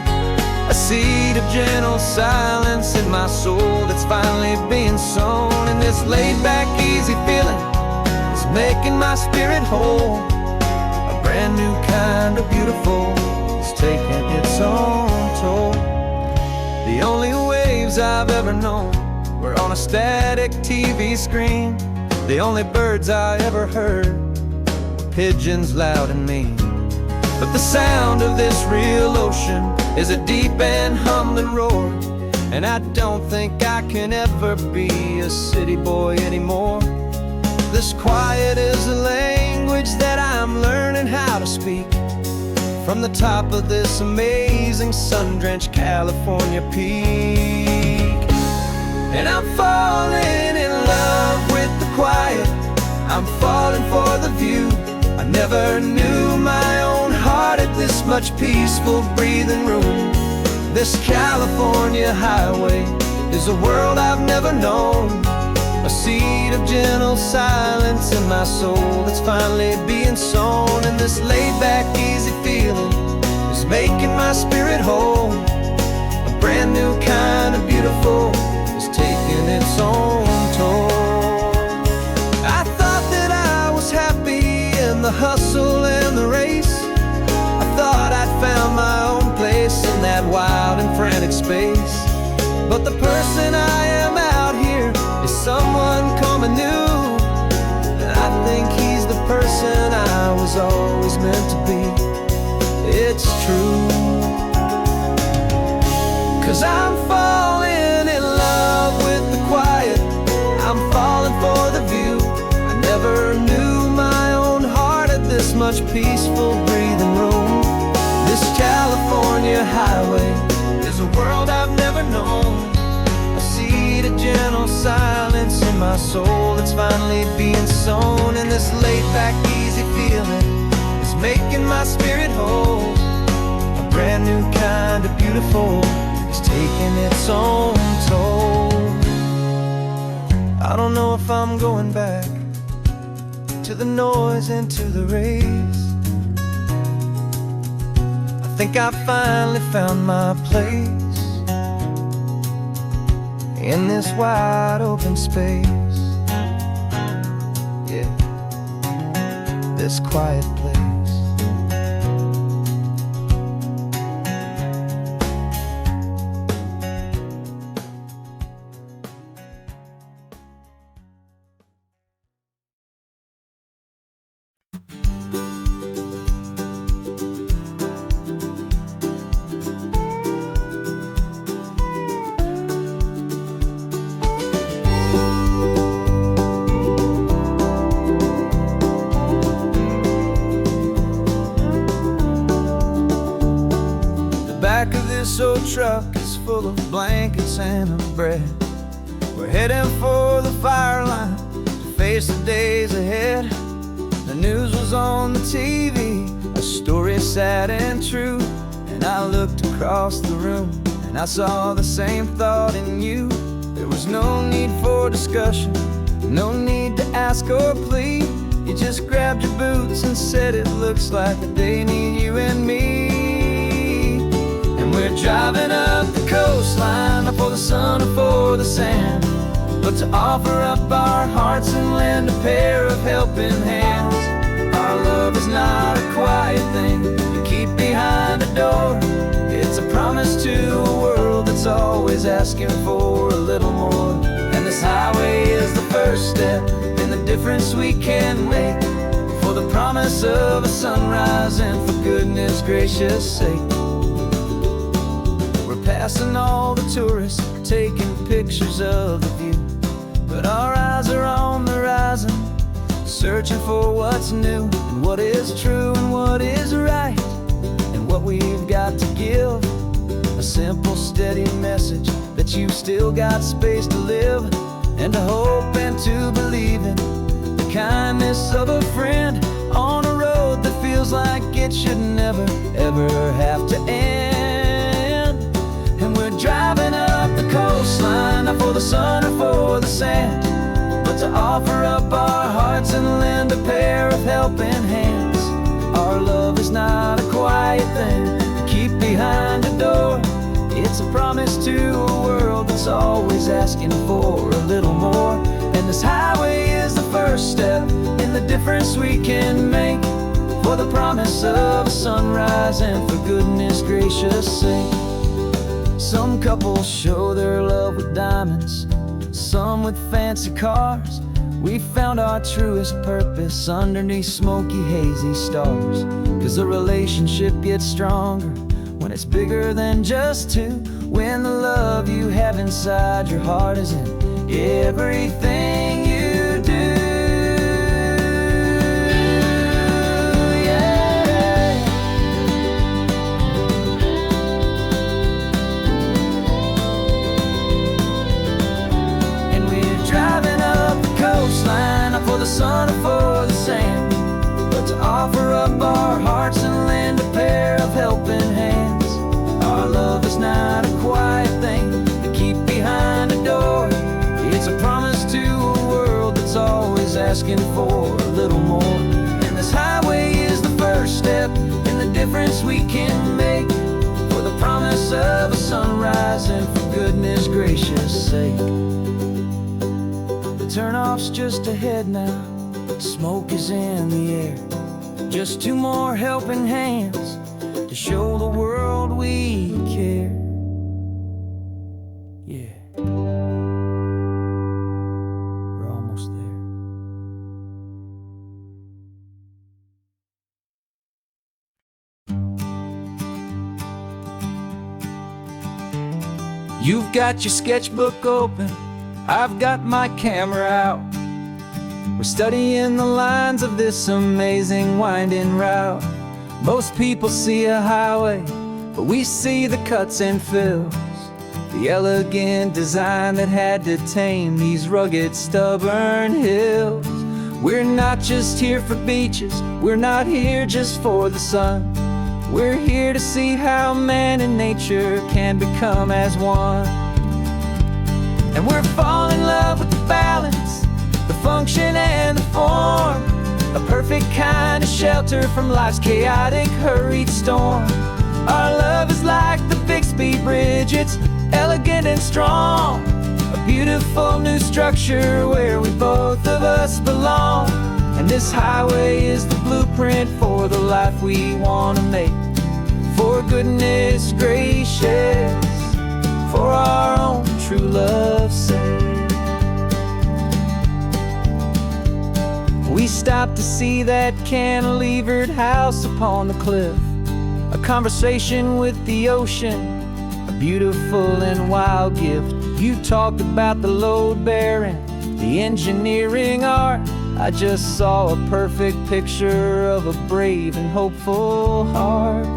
a seed of gentle silence in my soul that's finally being sown. And this laid-back, easy feeling making my spirit whole, a brand new kind of beautiful is taking its own toll. The only waves I've ever known were on a static TV screen. The only birds I ever heard were pigeons loud and mean. But the sound of this real ocean is a deep and humbling roar, and I don't think I can ever be a city boy anymore. This quiet is a language that I'm learning how to speak from the top of this amazing sun-drenched California peak. And I'm falling in love with the quiet, I'm falling for the view. I never knew my own heart had this much peaceful breathing room. This California highway is a world I've never known, a seed of gentle silence in my soul that's finally being sown. And this laid-back, easy feeling is making my spirit whole. A brand new kind of beautiful is taking its own toll. I thought that I was happy in the hustle and the race. I thought I'd found my own place in that wild and frantic space. But the person I am out here is someone coming new, and I think he's the person I was always meant to be. It's true, 'cause I'm falling in love with the quiet, I'm falling for the view. I never knew my own heart had this much peaceful breathing room. This California highway is a world I've never known, a seed of gentle silence in my soul that's finally being sown. And this laid-back, easy feeling is making my spirit whole. A brand new kind of beautiful is taking its own toll. I don't know if I'm going back to the noise and to the race. I think I finally found my place in this wide open space, yeah, this quiet place. Back of this old truck is full of blankets and of bread. We're heading for the fire line to face the days ahead. The news was on the TV, a story sad and true. And I looked across the room and I saw the same thought in you. There was no need for discussion, no need to ask or plead. You just grabbed your boots and said it looks like the day need you and me. We're driving up the coastline, not for the sun or for the sand, but to offer up our hearts and lend a pair of helping hands. Our love is not a quiet thing you keep behind a door. It's a promise to a world that's always asking for a little more. And this highway is the first step in the difference we can make, for the promise of a sunrise and for goodness gracious sake. Passing all the tourists, taking pictures of the view, but our eyes are on the horizon, searching for what's new and what is true and what is right, and what we've got to give. A simple, steady message that you've still got space to live, and to hope and to believe in the kindness of a friend on a road that feels like it should never, ever have to end. And we're driving up the coastline, not for the sun or for the sand, but to offer up our hearts and lend a pair of helping hands. Our love is not a quiet thing to keep behind a door. It's a promise to a world that's always asking for a little more. And this highway is the first step in the difference we can make, for the promise of a sunrise and for goodness gracious sake. Some couples show their love with diamonds, some with fancy cars, We found our truest purpose underneath smoky, hazy stars. 'Cause the relationship gets stronger when it's bigger than just two. When the love you have inside your heart is in everything you do. Yeah. And we're driving up the coastline, not for the sun or for the sand, but to offer up our hearts and lend a pair of helping hands. Our love is not a quiet thing to keep behind a door. It's a promise to a world that's always asking for a little more. And this highway is the first step in the difference we can make, for the promise of a sunrise and for goodness gracious sake. The turnoff's just ahead now, smoke is in the air. Just two more helping hands to show the world we care. Yeah, we're almost there. You've got your sketchbook open, I've got my camera out. We're studying the lines of this amazing winding route. Most people see a highway, but we see the cuts and fills, the elegant design that had to tame these rugged, stubborn hills. We're not just here for beaches, we're not here just for the sun. We're here to see how man and nature can become as one. And we're falling in love with the balance, the function and the form, a perfect kind of shelter from life's chaotic, hurried storm. Our love is like the Bixby Bridge, it's elegant and strong, a beautiful new structure where we both of us belong. And this highway is the blueprint for the life we want to make, for goodness gracious, for our own true love's sake. We stopped to see that cantilevered house upon the cliff, a conversation with the ocean, a beautiful and wild gift. You talked about the load bearing, the engineering art. I just saw a perfect picture of a brave and hopeful heart.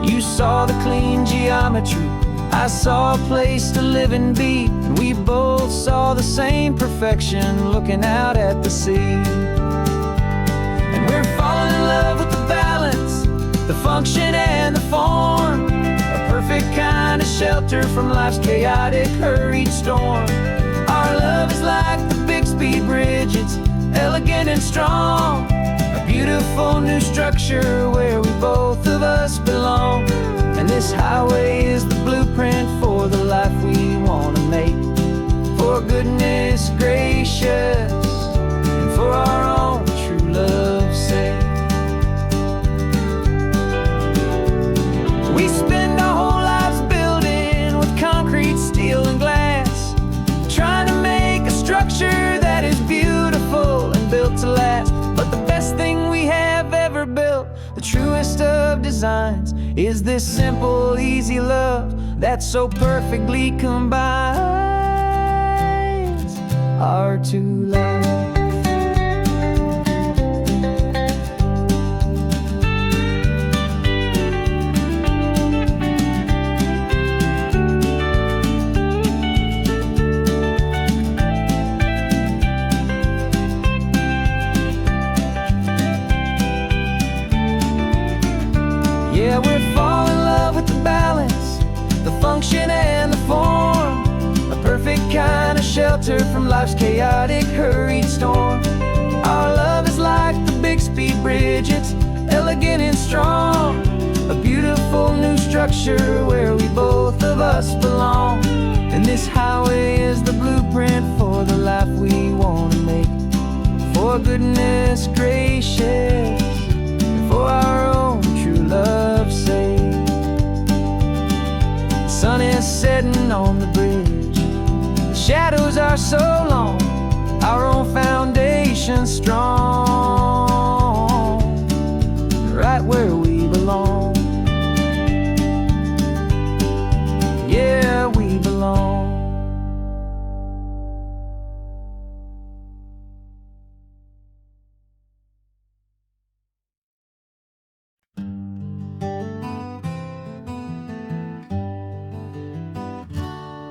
You saw the clean geometry, I saw a place to live and be, and we both saw the same perfection looking out at the sea. And we're falling in love with the balance, the function and the form, a perfect kind of shelter from life's chaotic, hurried storm. Our love is like the Bixby Bridge, it's elegant and strong, a beautiful new structure where we both of us belong. And this highway is the blueprint for the life we want to make, for goodness gracious and for our own true love's sake. We spend our whole lives building with concrete, steel and glass, trying to make a structure that is beautiful and built to last. But the best thing we have ever built, the truest of designs, is this simple, easy love that so perfectly combines our two lives. Yeah, we're falling in love with the balance, the function and the form, a perfect kind of shelter from life's chaotic, hurried storm. Our love is like the Bixby Bridge, it's elegant and strong, a beautiful new structure where we both of us belong. And this highway is the blueprint for the life we want to make, for goodness gracious, and for our own true love's sake. The sun is setting on the bridge, the shadows are so long, our own foundation strong, right where we belong. Yeah, we belong.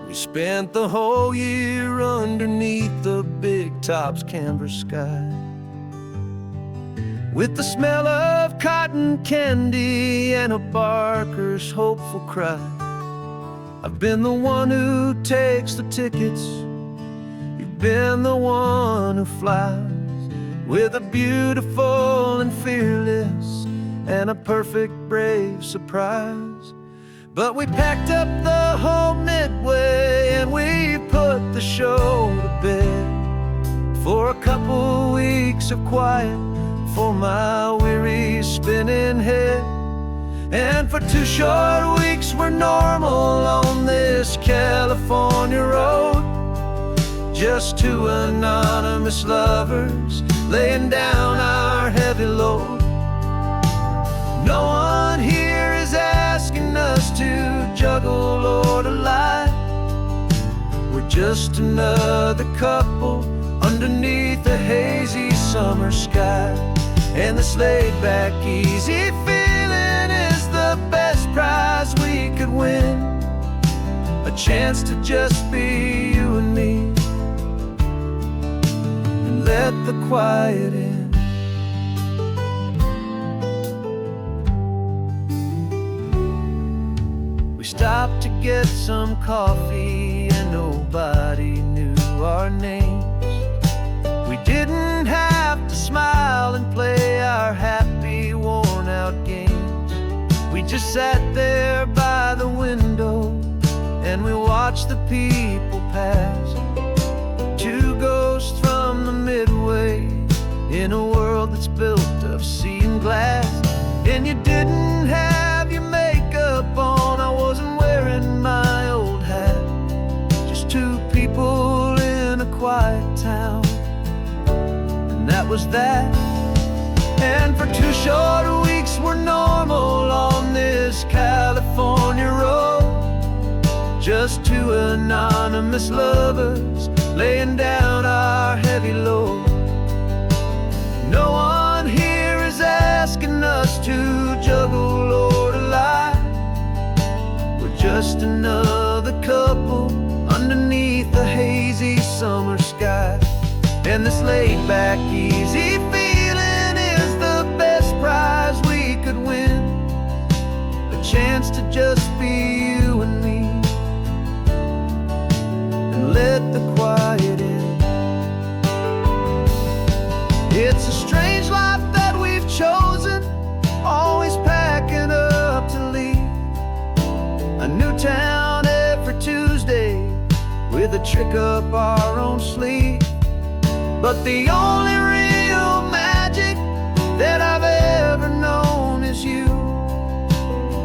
We spent the whole year underneath the big top's canvas sky, with the smell of cotton candy and a barker's hopeful cry. I've been the one who takes the tickets, you've been the one who flies, with a beautiful and fearless and a perfect brave surprise. But we packed up the whole Midway and we put the show to bed, for a couple weeks of quiet for my weary spinning head. And for 2 short weeks we're normal on this California road, just 2 anonymous lovers laying down our heavy load. No one here is asking us to juggle or to lie. We're just another couple underneath a hazy summer sky. And this laid-back, easy feeling is the best prize we could win, a chance to just be you and me, and let the quiet in. We stopped to get some coffee and nobody knew our names. We didn't have to smile and play our happy, worn-out games. We just sat there by the window and we watched the people pass, 2 ghosts from the Midway in a world that's built of sea and glass. And you didn't have your makeup on, I wasn't wearing my old hat, just 2 people in a quiet town, and that was that. And for 2 short weeks we're normal on this California road, just 2 anonymous lovers laying down our heavy load. No one here is asking us to juggle or to lie. We're just another couple underneath the hazy summer sky. And this laid-back, easy feeling is the best prize we could win, a chance to just be you and me, and let the quiet in. It's a strange life that we've chosen, always packing up to leave a new town every Tuesday with a trick up our own sleeve. But the only real magic that I've ever known is you,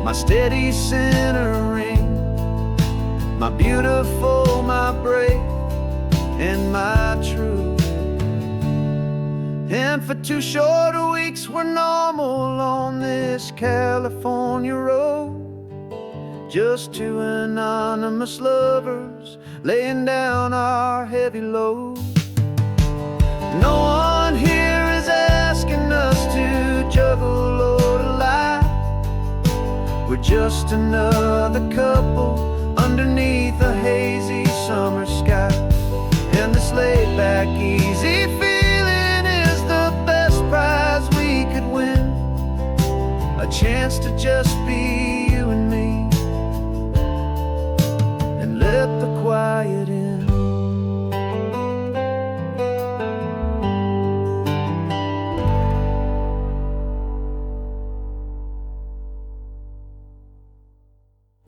my steady centering, my beautiful, my brave, and my true. And for 2 short weeks we're normal on this California road, just 2 anonymous lovers laying down our heavy load. No one here is asking us to juggle or to lie. We're just another couple underneath a hazy summer sky. And this laid-back, easy feeling is the best prize we could win, a chance to just be